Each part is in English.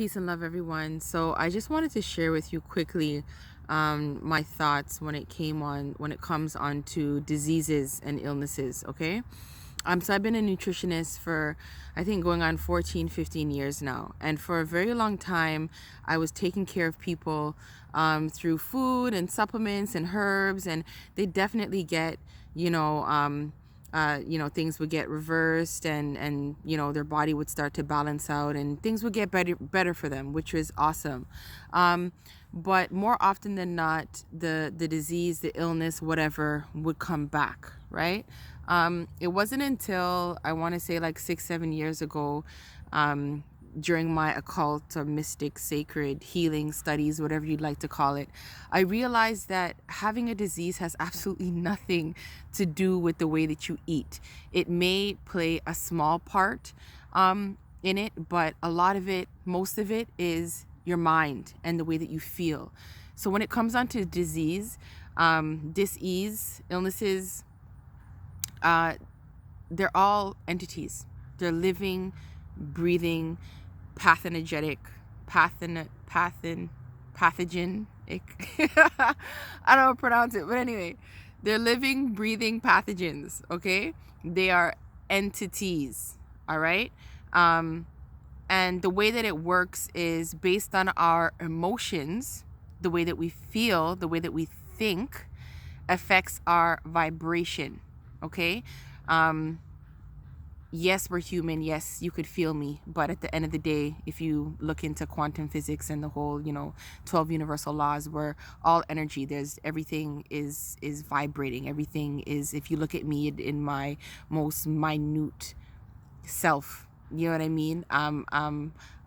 Peace and love, everyone. So I just wanted to share with you quickly my thoughts when it comes on to diseases and illnesses. Okay. So I've been a nutritionist for, I think, going on 14, 15 years now. And for a very long time, I was taking care of people through food and supplements and herbs. And they definitely get, things would get reversed and their body would start to balance out and things would get better for them, which was awesome. But more often than not, the disease, the illness, whatever would come back, right? It wasn't until I want to say like 6-7 years ago, during my occult or mystic sacred healing studies, whatever you'd like to call it, I realized that having a disease has absolutely nothing to do with the way that you eat. It may play a small part in it, but a lot of it, most of it is your mind and the way that you feel. So when it comes on to disease, dis-ease, illnesses, they're all entities. They're living, breathing, pathogenic. I don't know how to pronounce it, but anyway, they're living, breathing pathogens. Okay, they are entities. All right, and the way that it works is based on our emotions, the way that we feel, the way that we think, affects our vibration. Okay. Yes, we're human. Yes, you could feel me. But at the end of the day, if you look into quantum physics and the whole, 12 universal laws, we're all energy. Everything is vibrating. Everything is, if you look at me in my most minute self, you know what I mean? I'm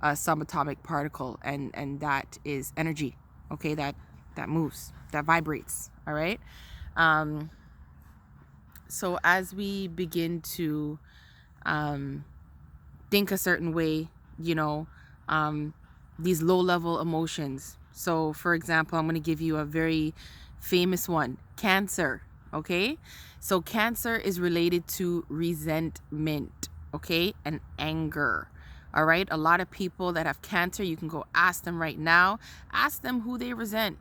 a subatomic particle, and that is energy. Okay, that moves, that vibrates. All right. So as we begin to think a certain way, these low-level emotions. So, for example, I'm going to give you a very famous one, cancer. Okay, so cancer is related to resentment, okay, and anger. All right, a lot of people that have cancer, you can go ask them right now, ask them who they resent.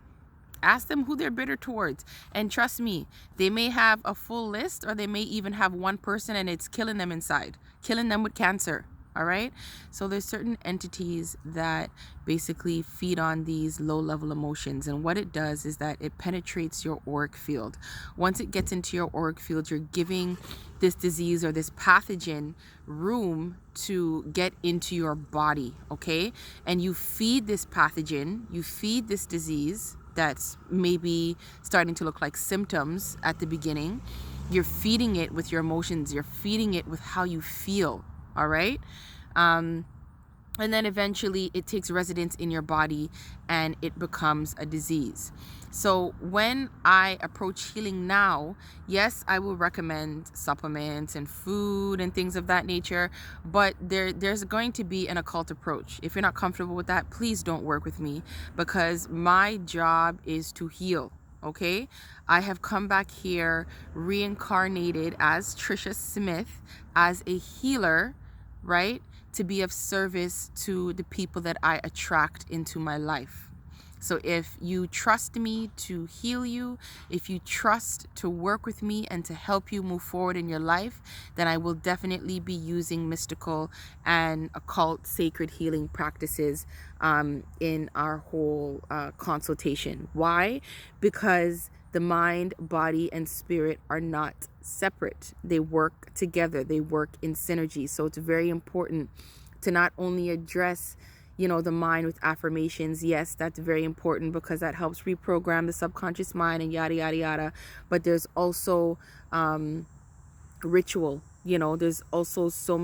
Ask them who they're bitter towards. And trust me, they may have a full list, or they may even have one person and it's killing them inside, killing them with cancer. All right. So there's certain entities that basically feed on these low-level emotions. And what it does is that it penetrates your auric field. Once it gets into your auric field, you're giving this disease or this pathogen room to get into your body. Okay. And you feed this pathogen, you feed this disease that's maybe starting to look like symptoms at the beginning. You're feeding it with your emotions. You're feeding it with how you feel. All right. And then eventually it takes residence in your body and it becomes a disease. So when I approach healing now, yes, I will recommend supplements and food and things of that nature, but there's going to be an occult approach. If you're not comfortable with that, please don't work with me, because my job is to heal. Okay, I have come back here reincarnated as Trisha Smith, as a healer, right? To be of service to the people that I attract into my life. So if you trust me to heal you, if you trust to work with me and to help you move forward in your life, then I will definitely be using mystical and occult sacred healing practices in our whole consultation. Why? Because the mind, body, and spirit are not separate. They work together. They work in synergy. So it's very important to not only address the mind with affirmations. Yes, that's very important because that helps reprogram the subconscious mind and yada, yada, yada. But there's also ritual. There's also so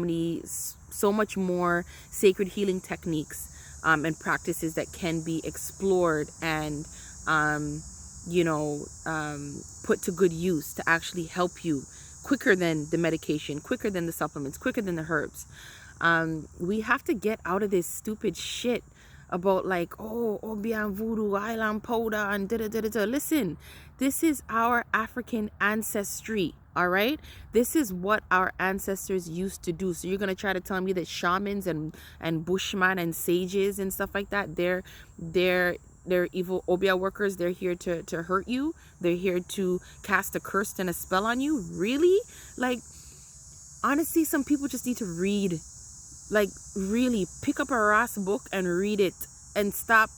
much more sacred healing techniques and practices that can be explored and, put to good use to actually help you quicker than the medication, quicker than the supplements, quicker than the herbs. We have to get out of this stupid shit about like, oh, Obian voodoo, island powder, and da da da da. Listen, this is our African ancestry. All right, this is what our ancestors used to do. So you're gonna try to tell me that shamans and bushman and sages and stuff like that, they're evil obia workers? They're here to hurt you? They're here to cast a curse and a spell on you? Really? Like, honestly, some people just need to read. Like, really pick up a Ross book and read it, and stop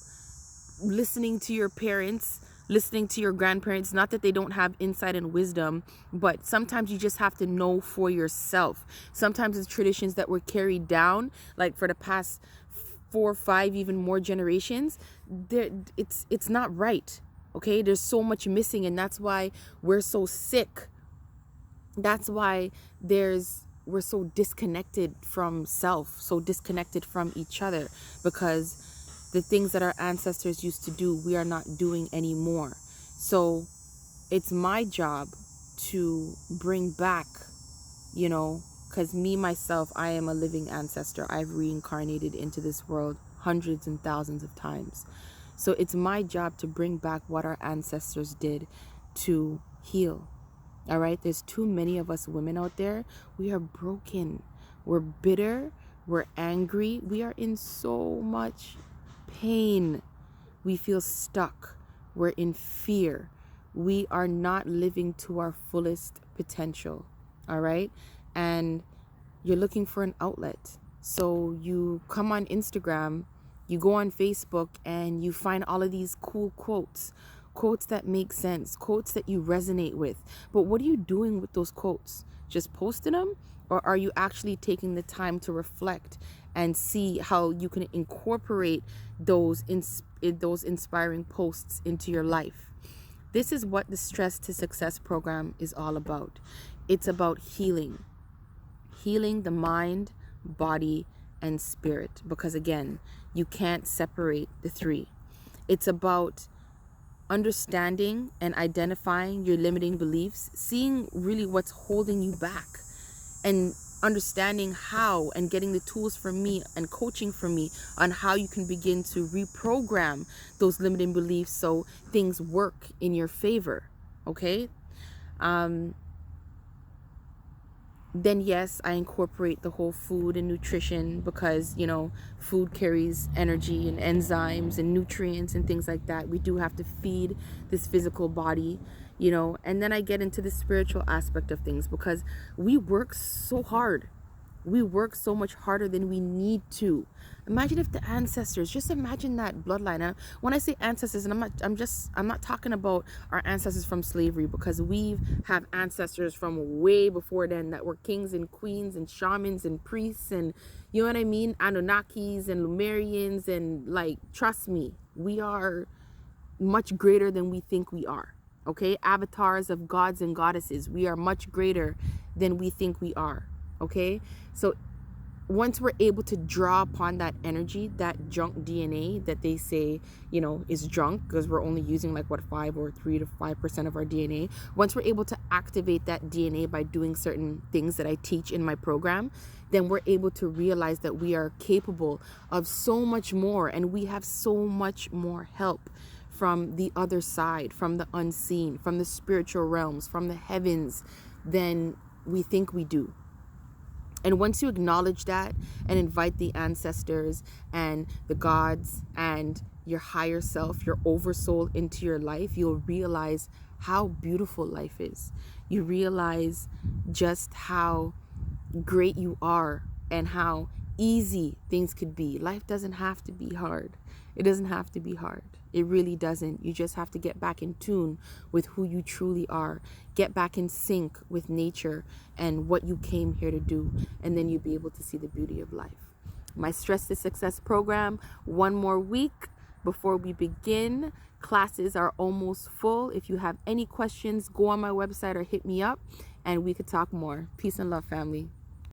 listening to your parents, listening to your grandparents. Not that they don't have insight and wisdom, but sometimes you just have to know for yourself. Sometimes it's traditions that were carried down, like for the past 4, 5, even more generations. It's not right. Okay, there's so much missing, and that's why we're so sick. That's why we're so disconnected from self, so disconnected from each other, because the things that our ancestors used to do, we are not doing anymore. So it's my job to bring back, because me, myself, I am a living ancestor. I've reincarnated into this world hundreds and thousands of times. So it's my job to bring back what our ancestors did to heal. All right, there's too many of us women out there. We are broken. We're bitter. We're angry. We are in so much pain. We feel stuck. We're in fear. We are not living to our fullest potential. All right, and you're looking for an outlet. So you come on Instagram, you go on Facebook, and you find all of these cool quotes that make sense, quotes that you resonate with. But what are you doing with those quotes? Just posting them? Or are you actually taking the time to reflect and see how you can incorporate those inspiring posts into your life? This is what the Stress to Success program is all about. It's about healing the mind, body, and spirit. Because again, you can't separate the three. It's about understanding and identifying your limiting beliefs, seeing really what's holding you back, and understanding how, and getting the tools from me and coaching from me on how you can begin to reprogram those limiting beliefs so things work in your favor. Okay? Then yes, I incorporate the whole food and nutrition, because food carries energy and enzymes and nutrients and things like that. We do have to feed this physical body, and then I get into the spiritual aspect of things, because we work so hard. We work so much harder than we need to. Imagine if the ancestors, just imagine that bloodline. And when I say ancestors, and I'm not talking about our ancestors from slavery, because we have ancestors from way before then that were kings and queens and shamans and priests, and you know what I mean, Anunnakis and Lemurians, and like, trust me, we are much greater than we think we are. Okay, avatars of gods and goddesses. We are much greater than we think we are. Okay, so once we're able to draw upon that energy, that junk DNA that they say, is junk, because we're only using 5 or 3 to 5% of our DNA. Once we're able to activate that DNA by doing certain things that I teach in my program, then we're able to realize that we are capable of so much more, and we have so much more help from the other side, from the unseen, from the spiritual realms, from the heavens, than we think we do. And once you acknowledge that and invite the ancestors and the gods and your higher self, your oversoul into your life, you'll realize how beautiful life is. You realize just how great you are and how easy things could be. Life doesn't have to be hard. It doesn't have to be hard. It really doesn't. You just have to get back in tune with who you truly are. Get back in sync with nature and what you came here to do. And then you'll be able to see the beauty of life. My Stress to Success program, one more week before we begin. Classes are almost full. If you have any questions, go on my website or hit me up and we could talk more. Peace and love, family.